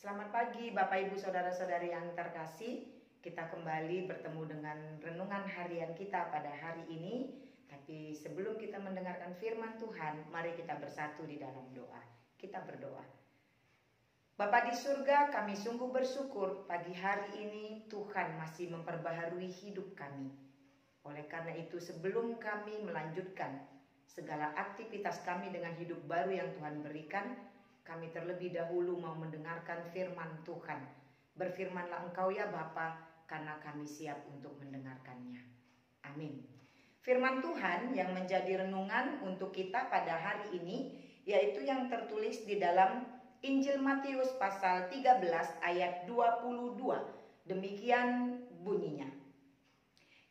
Selamat pagi Bapak Ibu Saudara-saudari yang terkasih. Kita kembali bertemu dengan renungan harian kita pada hari ini. Tapi sebelum kita mendengarkan firman Tuhan, mari kita bersatu di dalam doa. Kita berdoa. Bapa di surga, kami sungguh bersyukur pagi hari ini Tuhan masih memperbaharui hidup kami. Oleh karena itu sebelum kami melanjutkan segala aktivitas kami dengan hidup baru yang Tuhan berikan, kami terlebih dahulu mau mendengarkan firman Tuhan. Berfirmanlah Engkau ya Bapa, karena kami siap untuk mendengarkannya. Amin. Firman Tuhan yang menjadi renungan untuk kita pada hari ini, yaitu yang tertulis di dalam Injil Matius pasal 13 ayat 22. Demikian bunyinya.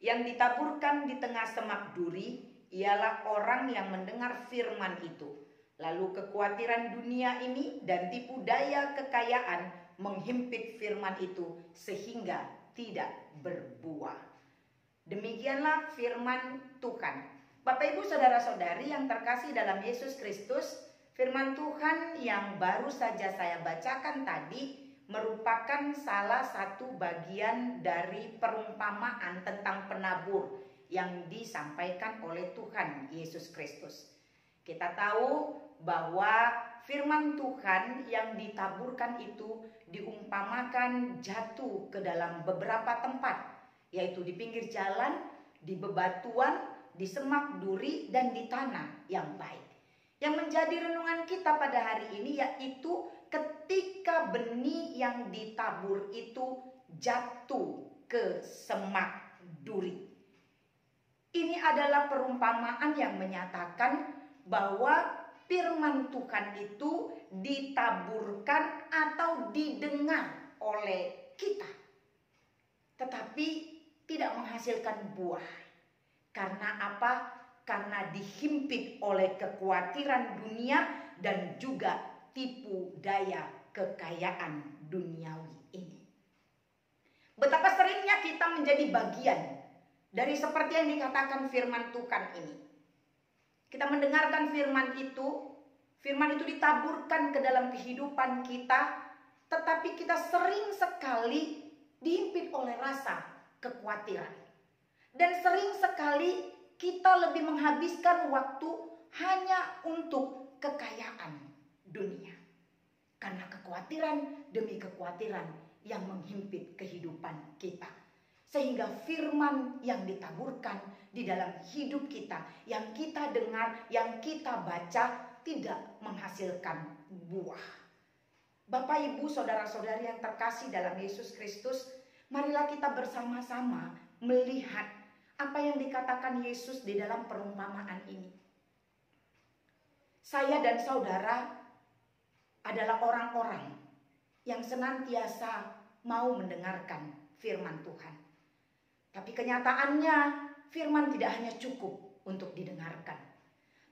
Yang ditaburkan di tengah semak duri, ialah orang yang mendengar firman itu. Lalu kekhawatiran dunia ini dan tipu daya kekayaan menghimpit firman itu sehingga tidak berbuah. Demikianlah firman Tuhan. Bapak Ibu Saudara-saudari yang terkasih dalam Yesus Kristus, firman Tuhan yang baru saja saya bacakan tadi merupakan salah satu bagian dari perumpamaan tentang penabur yang disampaikan oleh Tuhan Yesus Kristus. Kita tahu bahwa firman Tuhan yang ditaburkan itu diumpamakan jatuh ke dalam beberapa tempat, yaitu di pinggir jalan, di bebatuan, di semak duri, dan di tanah yang baik. Yang menjadi renungan kita pada hari ini yaitu ketika benih yang ditabur itu jatuh ke semak duri. Ini adalah perumpamaan yang menyatakan bahwa firman Tuhan itu ditaburkan atau didengar oleh kita, tetapi tidak menghasilkan buah. Karena apa? Karena dihimpit oleh kekhawatiran dunia dan juga tipu daya kekayaan duniawi ini. Betapa seringnya kita menjadi bagian dari seperti yang dikatakan firman Tuhan ini. Kita mendengarkan firman itu ditaburkan ke dalam kehidupan kita, tetapi kita sering sekali dihimpit oleh rasa kekhawatiran. Dan sering sekali kita lebih menghabiskan waktu hanya untuk kekayaan dunia. Karena kekhawatiran demi kekhawatiran yang menghimpit kehidupan kita. Sehingga firman yang ditaburkan di dalam hidup kita, yang kita dengar, yang kita baca, tidak menghasilkan buah. Bapak, Ibu, Saudara-saudari yang terkasih dalam Yesus Kristus, marilah kita bersama-sama melihat apa yang dikatakan Yesus di dalam perumpamaan ini. Saya dan saudara adalah orang-orang yang senantiasa mau mendengarkan firman Tuhan. Tapi kenyataannya firman tidak hanya cukup untuk didengarkan.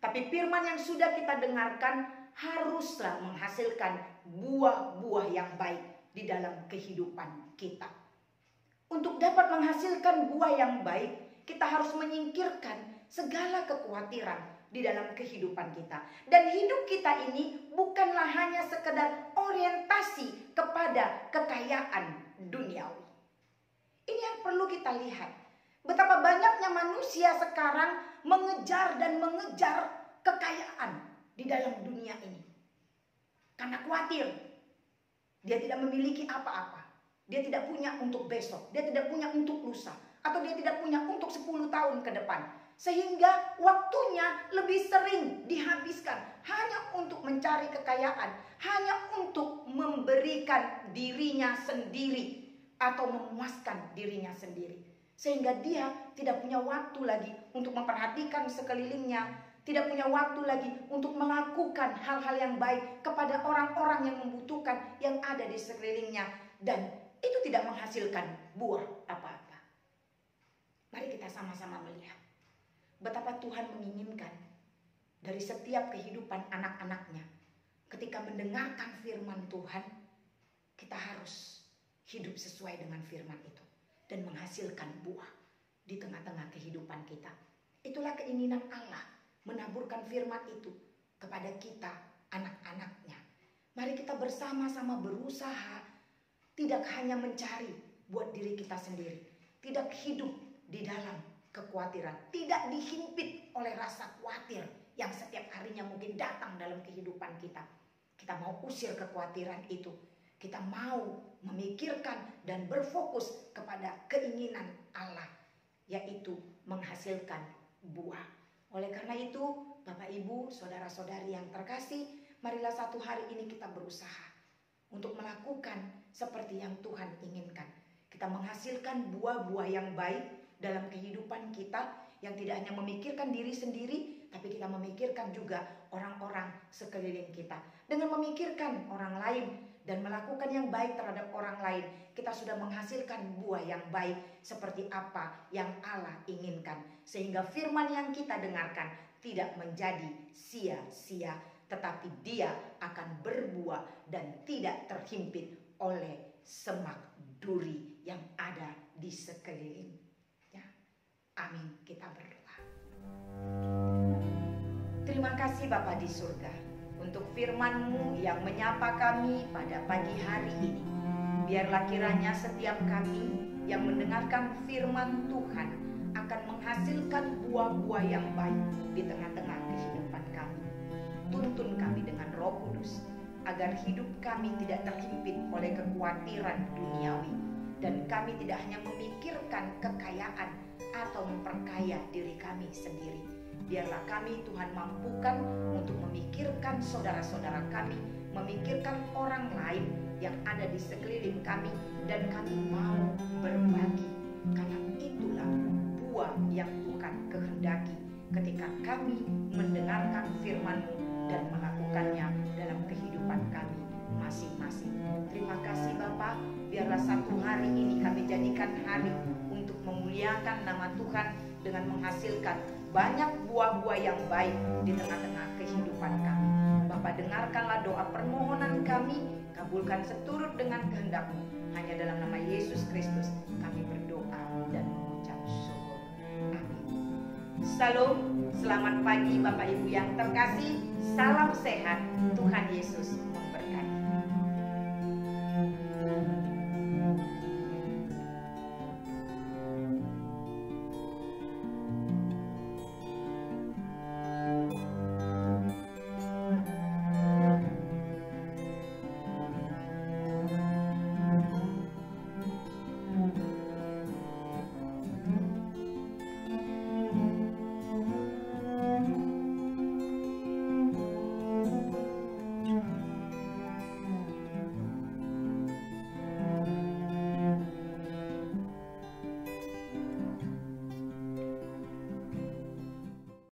Tapi firman yang sudah kita dengarkan haruslah menghasilkan buah-buah yang baik di dalam kehidupan kita. Untuk dapat menghasilkan buah yang baik, kita harus menyingkirkan segala kekhawatiran di dalam kehidupan kita. Dan hidup kita ini bukanlah hanya sekedar orientasi kepada kekayaan duniawi. Ini yang perlu kita lihat. Betapa banyaknya manusia sekarang mengejar dan mengejar kekayaan di dalam dunia ini. Karena khawatir. Dia tidak memiliki apa-apa. Dia tidak punya untuk besok. Dia tidak punya untuk lusa. Atau dia tidak punya untuk 10 tahun ke depan. Sehingga waktunya lebih sering dihabiskan hanya untuk mencari kekayaan. Hanya untuk memberikan dirinya sendiri. Atau memuaskan dirinya sendiri. Sehingga dia tidak punya waktu lagi untuk memperhatikan sekelilingnya. Tidak punya waktu lagi untuk melakukan hal-hal yang baik kepada orang-orang yang membutuhkan yang ada di sekelilingnya. Dan itu tidak menghasilkan buah apa-apa. Mari kita sama-sama melihat betapa Tuhan menginginkan dari setiap kehidupan anak-anaknya. Ketika mendengarkan firman Tuhan, kita harus hidup sesuai dengan firman itu dan menghasilkan buah di tengah-tengah kehidupan kita. Itulah keinginan Allah, menaburkan firman itu kepada kita, anak-anaknya. Mari kita bersama-sama berusaha tidak hanya mencari buat diri kita sendiri, tidak hidup di dalam kekhawatiran, tidak dihimpit oleh rasa khawatir yang setiap harinya mungkin datang dalam kehidupan kita. Kita mau usir kekhawatiran itu. Kita mau memikirkan dan berfokus kepada keinginan Allah, yaitu menghasilkan buah. Oleh karena itu, Bapak Ibu, saudara-saudari yang terkasih, marilah satu hari ini kita berusaha untuk melakukan seperti yang Tuhan inginkan. Kita menghasilkan buah-buah yang baik dalam kehidupan kita, yang tidak hanya memikirkan diri sendiri, tapi kita memikirkan juga orang-orang sekeliling kita. Dengan memikirkan orang lain dan melakukan yang baik terhadap orang lain, kita sudah menghasilkan buah yang baik seperti apa yang Allah inginkan. Sehingga firman yang kita dengarkan tidak menjadi sia-sia, tetapi dia akan berbuah dan tidak terhimpit oleh semak duri yang ada di sekeliling. Ya. Amin. Kita berdoa. Terima kasih Bapa di surga untuk firman-Mu yang menyapa kami pada pagi hari ini. Biarlah kiranya setiap kami yang mendengarkan firman Tuhan akan menghasilkan buah-buah yang baik di tengah-tengah kehidupan kami. Tuntun kami dengan Roh Kudus agar hidup kami tidak terhimpit oleh kekhawatiran duniawi, dan kami tidak hanya memikirkan kekayaan atau memperkaya diri kami sendiri. Biarlah kami Tuhan mampukan untuk memikirkan saudara-saudara kami, memikirkan orang lain yang ada di sekeliling kami, dan kami mau berbagi, karena itulah buah yang Tuhan kehendaki ketika kami mendengarkan firman-Mu dan melakukannya dalam kehidupan kami masing-masing. Terima kasih Bapa, biarlah satu hari ini kami jadikan hari untuk memuliakan nama Tuhan dengan menghasilkan banyak buah-buah yang baik di tengah-tengah kehidupan kami. Bapa, dengarkanlah doa permohonan kami, kabulkan seturut dengan kehendak-Mu. Hanya dalam nama Yesus Kristus kami berdoa dan mengucap syukur. Amin. Shalom, selamat pagi Bapak Ibu yang terkasih. Salam sehat, Tuhan Yesus